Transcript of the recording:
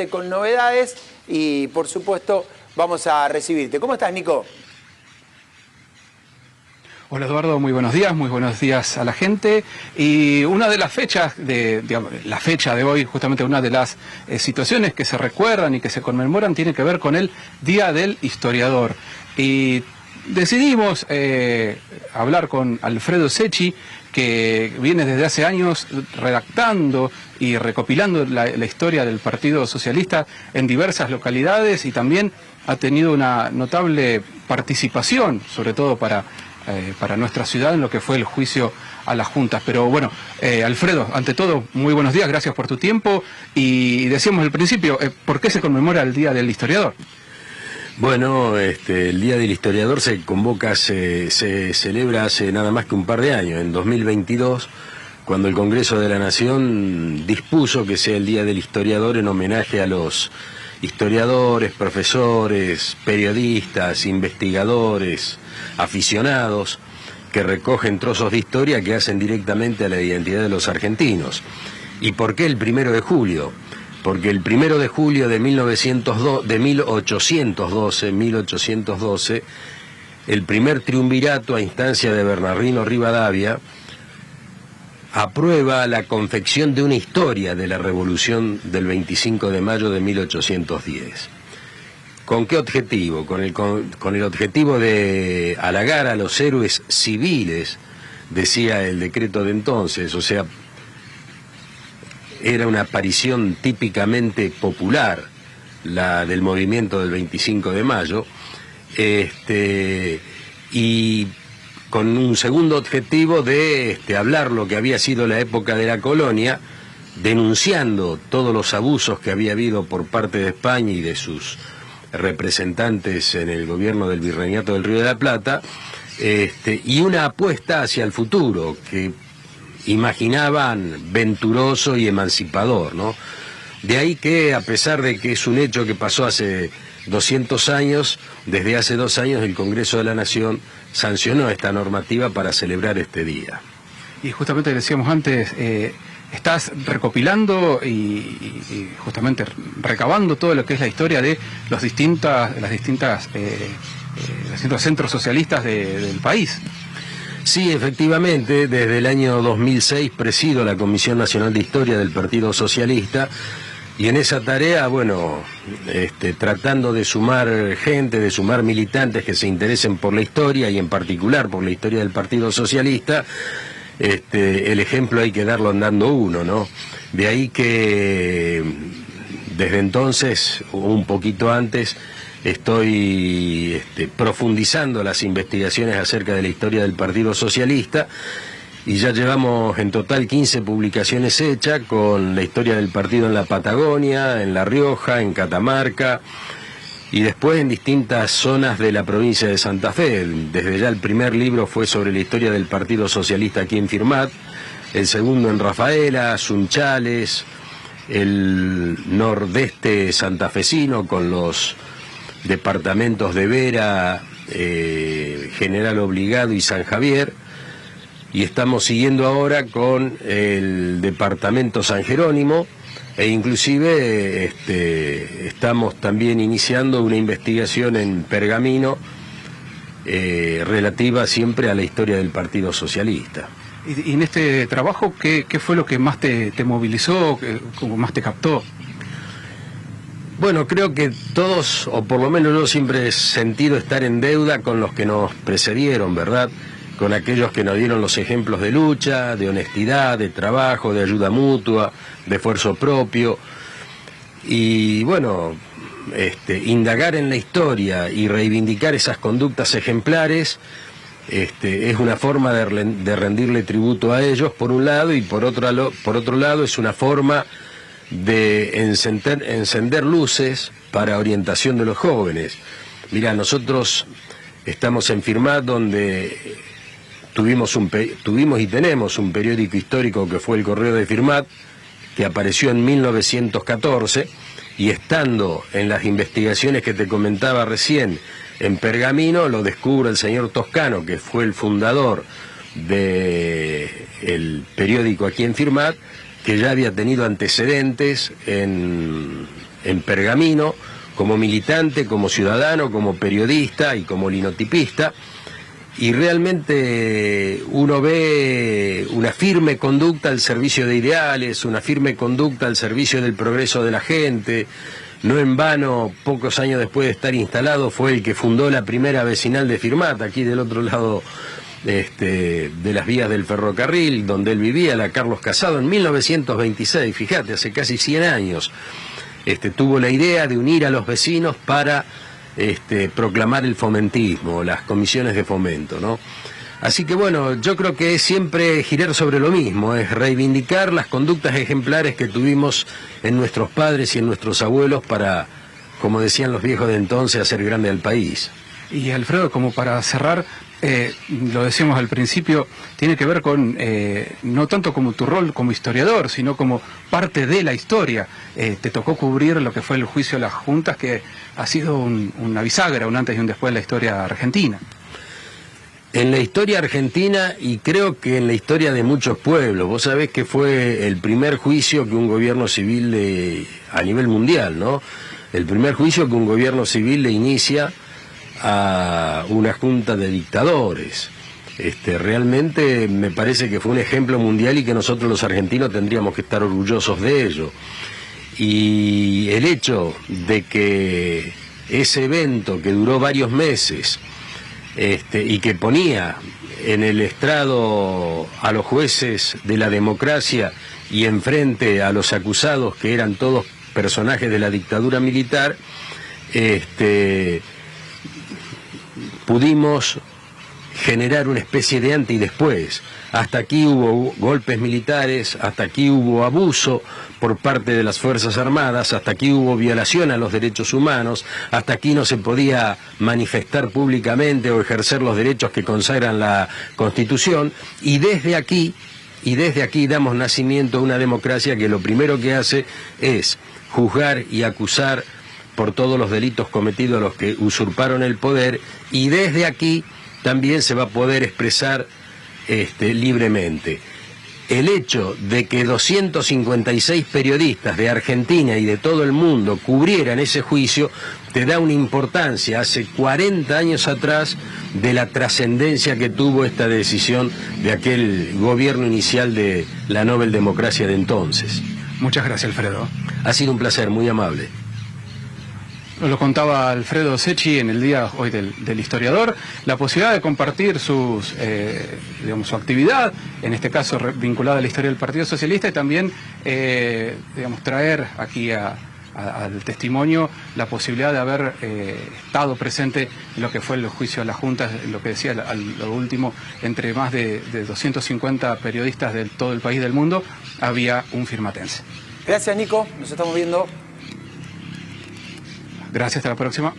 Con novedades y por supuesto vamos a recibirte. ¿Cómo estás, Nico? Hola Eduardo, muy buenos días a la gente. Y una de las fechas, la fecha de hoy, justamente una de las situaciones que se recuerdan y que se conmemoran tiene que ver con el Día del Historiador. Y decidimos hablar con Alfredo Secchi, que viene desde hace años redactando y recopilando la historia del Partido Socialista en diversas localidades y también ha tenido una notable participación, sobre todo para nuestra ciudad en lo que fue el juicio a las juntas. Pero bueno, Alfredo, ante todo, muy buenos días, gracias por tu tiempo. Y decíamos al principio, ¿por qué se conmemora el Día del Historiador? Bueno, el Día del Historiador se celebra hace nada más que un par de años, en 2022, cuando el Congreso de la Nación dispuso que sea el Día del Historiador en homenaje a los historiadores, profesores, periodistas, investigadores, aficionados, que recogen trozos de historia que hacen directamente a la identidad de los argentinos. ¿Y por qué el 1 de julio? Porque el 1 de julio de 1812, el primer triunvirato a instancia de Bernardino Rivadavia aprueba la confección de una historia de la revolución del 25 de mayo de 1810. ¿Con qué objetivo? Con el objetivo de halagar a los héroes civiles, decía el decreto de entonces, o sea, era una aparición típicamente popular, la del movimiento del 25 de mayo, y con un segundo objetivo de hablar lo que había sido la época de la colonia, denunciando todos los abusos que había habido por parte de España y de sus representantes en el gobierno del Virreinato del Río de la Plata, y una apuesta hacia el futuro que imaginaban venturoso y emancipador, ¿no? De ahí que, a pesar de que es un hecho que pasó hace 200 años, desde hace 2 años el Congreso de la Nación sancionó esta normativa para celebrar este día. Y justamente decíamos antes, estás recopilando y justamente recabando todo lo que es la historia de los distintos centros socialistas del país. Sí, efectivamente, desde el año 2006 presido la Comisión Nacional de Historia del Partido Socialista y en esa tarea, bueno, tratando de sumar gente, de sumar militantes que se interesen por la historia y en particular por la historia del Partido Socialista, el ejemplo hay que darlo andando uno, ¿no? De ahí que desde entonces, o un poquito antes, estoy profundizando las investigaciones acerca de la historia del Partido Socialista y ya llevamos en total 15 publicaciones hechas con la historia del partido en la Patagonia, en La Rioja, en Catamarca y después en distintas zonas de la provincia de Santa Fe. Desde ya el primer libro fue sobre la historia del Partido Socialista aquí en Firmat, el segundo en Rafaela, Sunchales, el nordeste santafesino con los departamentos de Vera, General Obligado y San Javier, y estamos siguiendo ahora con el departamento San Jerónimo e inclusive estamos también iniciando una investigación en Pergamino relativa siempre a la historia del Partido Socialista. Y en este trabajo, ¿qué fue lo que más te movilizó, como más te captó? Bueno, creo que todos, o por lo menos yo siempre he sentido estar en deuda con los que nos precedieron, ¿verdad? Con aquellos que nos dieron los ejemplos de lucha, de honestidad, de trabajo, de ayuda mutua, de esfuerzo propio. Y bueno, indagar en la historia y reivindicar esas conductas ejemplares es una forma de rendirle tributo a ellos, por un lado, y por otro lado es una forma de encender luces para orientación de los jóvenes. Mirá, nosotros estamos en Firmat, donde tuvimos y tenemos un periódico histórico que fue El Correo de Firmat, que apareció en 1914, y estando en las investigaciones que te comentaba recién en Pergamino, lo descubre el señor Toscano, que fue el fundador del periódico aquí en Firmat, que ya había tenido antecedentes en en Pergamino, como militante, como ciudadano, como periodista y como linotipista. Y realmente uno ve una firme conducta al servicio de ideales, una firme conducta al servicio del progreso de la gente. No en vano, pocos años después de estar instalado, fue el que fundó la primera vecinal de Firmat, aquí del otro lado de las vías del ferrocarril, donde él vivía, la Carlos Casado, en 1926, fíjate, hace casi 100 años. Tuvo la idea de unir a los vecinos para proclamar el fomentismo, las comisiones de fomento, ¿no? Así que bueno, yo creo que es siempre girar sobre lo mismo, es reivindicar las conductas ejemplares que tuvimos en nuestros padres y en nuestros abuelos para, como decían los viejos de entonces, hacer grande al país. Y Alfredo, como para cerrar, lo decíamos al principio, tiene que ver con, no tanto como tu rol como historiador, sino como parte de la historia. Te tocó cubrir lo que fue el juicio de las juntas, que ha sido una bisagra, un antes y un después de la historia argentina. En la historia argentina, y creo que en la historia de muchos pueblos, vos sabés que fue el primer juicio que un gobierno civil a nivel mundial, ¿no? El primer juicio que un gobierno civil le inicia a una junta de dictadores. Realmente me parece que fue un ejemplo mundial y que nosotros los argentinos tendríamos que estar orgullosos de ello. Y el hecho de que ese evento que duró varios meses y que ponía en el estrado a los jueces de la democracia y enfrente a los acusados, que eran todos personajes de la dictadura militar, pudimos generar una especie de antes y después. Hasta aquí hubo golpes militares, hasta aquí hubo abuso por parte de las Fuerzas Armadas, hasta aquí hubo violación a los derechos humanos, hasta aquí no se podía manifestar públicamente o ejercer los derechos que consagran la Constitución, y desde aquí damos nacimiento a una democracia que lo primero que hace es juzgar y acusar por todos los delitos cometidos a los que usurparon el poder, y desde aquí también se va a poder expresar libremente. El hecho de que 256 periodistas de Argentina y de todo el mundo cubrieran ese juicio te da una importancia, hace 40 años atrás, de la trascendencia que tuvo esta decisión de aquel gobierno inicial de la Nobel Democracia de entonces. Muchas gracias, Alfredo. Ha sido un placer, muy amable. Lo contaba Alfredo Secchi en el día hoy del historiador, la posibilidad de compartir su actividad, en este caso vinculada a la historia del Partido Socialista, y también traer aquí al testimonio la posibilidad de haber estado presente en lo que fue el juicio de las juntas, lo que decía lo último, entre más de 250 periodistas de todo el país del mundo, había un firmatense. Gracias, Nico, nos estamos viendo. Gracias, hasta la próxima.